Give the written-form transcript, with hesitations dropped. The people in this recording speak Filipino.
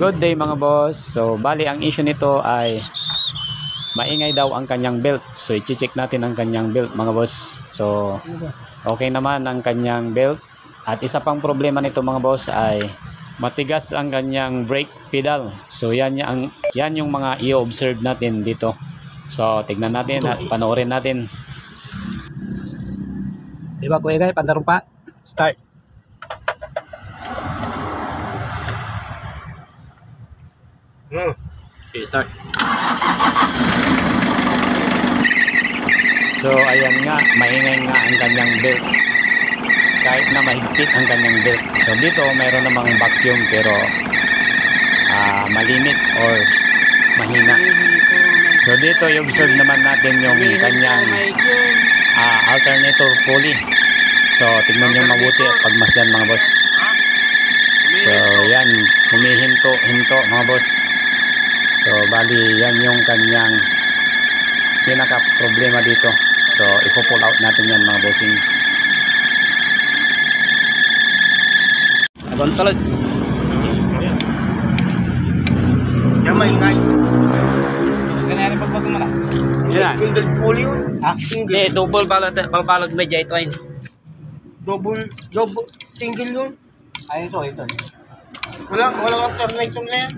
Good day mga boss. So bali ang issue nito ay maingay daw ang kanyang belt. So i-check natin ang kanyang belt mga boss. So okay naman ang kanyang belt. At isa pang problema nito mga boss ay matigas ang kanyang brake pedal. So yan yung mga i-observe natin dito. So tignan natin at panoorin natin. Diba kuya guys, pantarong pa. Start. Okay, start. So ayan nga, maingay nga ang kanyang belt. Kahit na mahigpit ang kanyang belt. So dito mayroon namang vacuum pero malimit or mahina. So dito i-observe naman natin yung kanyang alternator pulley. So tignan nyo mabuti at pagmasdan mga boss. So yan, humihinto mga boss. So bali yan yung kanyang pinaka problema dito. So ipo-pull out natin yan mga bossing. Abang talad. Yan maingay. Ganyan pagbago mo na. Single pulley yun. Ha? Hindi, double balbalog medya ito ay. Double, single yun. Ay, ito. Walang alternator na yan.